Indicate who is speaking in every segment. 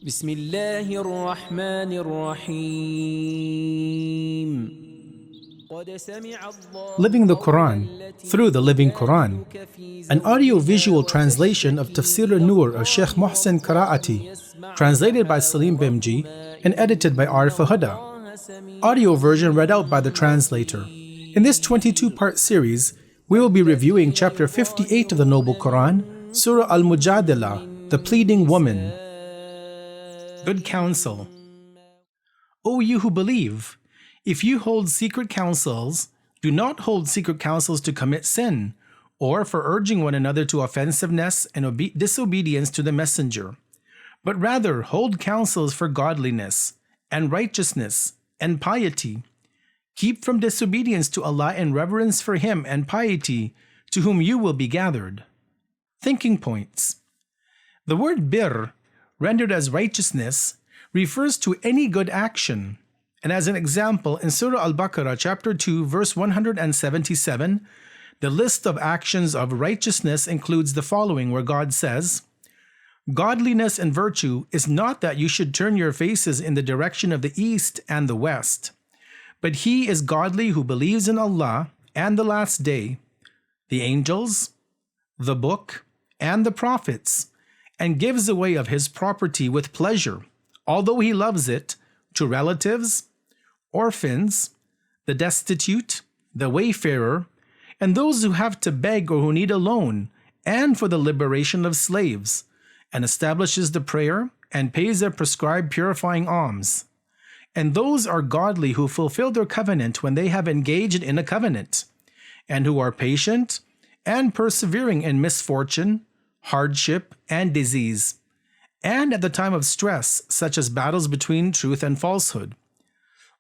Speaker 1: بسم الله الرحمن الرحيم.
Speaker 2: Living the Quran through the Living Quran, an audio-visual translation of Tafsir al-Nur of Sheikh Mohsen Qiraati, translated by Salim Bimji and edited by Arif Huda. Audio version read out by the translator. In this 22-part series, we will be reviewing chapter 58 of the Noble Quran, Surah Al-Mujadilah, the Pleading Woman. Good counsel. O you who believe, if you hold secret counsels, do not hold secret counsels to commit sin, or for urging one another to offensiveness and disobedience to the messenger, but rather hold counsels for godliness and righteousness and piety. Keep from disobedience to Allah and reverence for Him and piety, to whom you will be gathered. Thinking points. The word birr, rendered as righteousness, refers to any good action. And as an example, in Surah Al-Baqarah chapter 2 verse 177, the list of actions of righteousness includes the following, where God says, "Godliness and virtue is not that you should turn your faces in the direction of the east and the west, but he is godly who believes in Allah and the last day, the angels, the book, and the prophets, and gives away of his property with pleasure, although he loves it, to relatives, orphans, the destitute, the wayfarer, and those who have to beg or who need a loan, and for the liberation of slaves, and establishes the prayer and pays their prescribed purifying alms. And those are godly who fulfill their covenant when they have engaged in a covenant, and who are patient and persevering in misfortune, hardship, and disease, and at the time of stress, such as battles between truth and falsehood.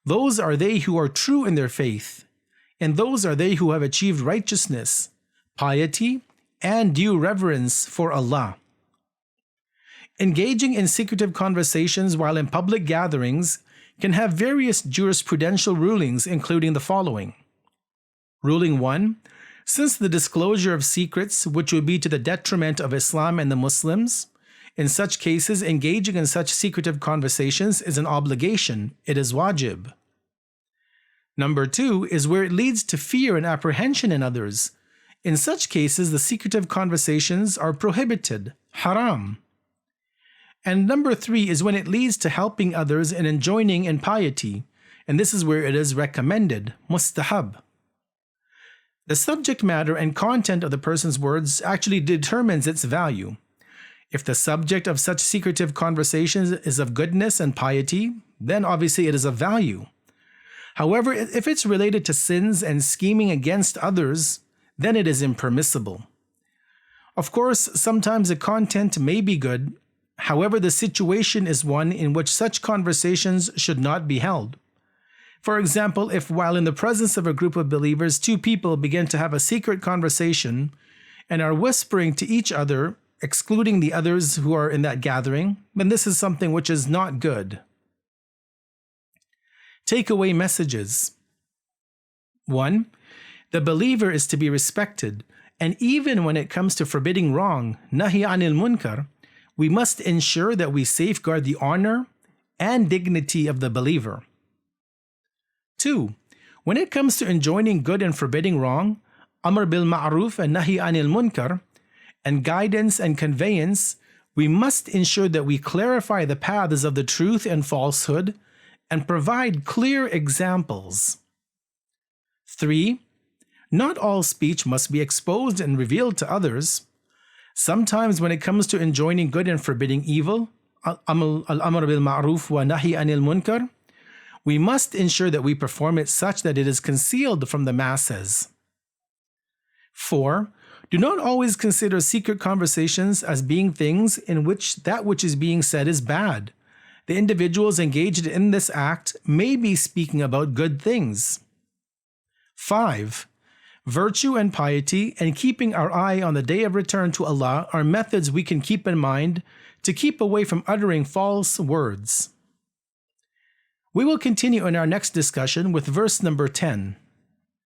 Speaker 2: Those are they who are true in their faith, and those are they who have achieved righteousness, piety, and due reverence for Allah." Engaging in secretive conversations while in public gatherings can have various jurisprudential rulings, including the following. Ruling 1. Since the disclosure of secrets, which would be to the detriment of Islam and the Muslims, in such cases, engaging in such secretive conversations is an obligation, it is wajib. Number 2 is where it leads to fear and apprehension in others. In such cases, the secretive conversations are prohibited, haram. And number 3 is when it leads to helping others and enjoining in piety, and this is where it is recommended, mustahab. The subject matter and content of the person's words actually determines its value. If the subject of such secretive conversations is of goodness and piety, then obviously it is of value. However, if it's related to sins and scheming against others, then it is impermissible. Of course, sometimes the content may be good, however, the situation is one in which such conversations should not be held. For example, if while in the presence of a group of believers, two people begin to have a secret conversation and are whispering to each other, excluding the others who are in that gathering, then this is something which is not good. Takeaway messages. 1. The believer is to be respected, and even when it comes to forbidding wrong, nahi anil munkar, we must ensure that we safeguard the honor and dignity of the believer. 2. When it comes to enjoining good and forbidding wrong, amr bil ma'ruf and nahi anil munkar, and guidance and conveyance, we must ensure that we clarify the paths of the truth and falsehood and provide clear examples. 3. Not all speech must be exposed and revealed to others. Sometimes when it comes to enjoining good and forbidding evil, al-amr bil ma'ruf wa nahi anil munkar, we must ensure that we perform it such that it is concealed from the masses. 4. Do not always consider secret conversations as being things in which that which is being said is bad. The individuals engaged in this act may be speaking about good things. 5. Virtue and piety and keeping our eye on the day of return to Allah are methods we can keep in mind to keep away from uttering false words. We will continue in our next discussion with verse number 10.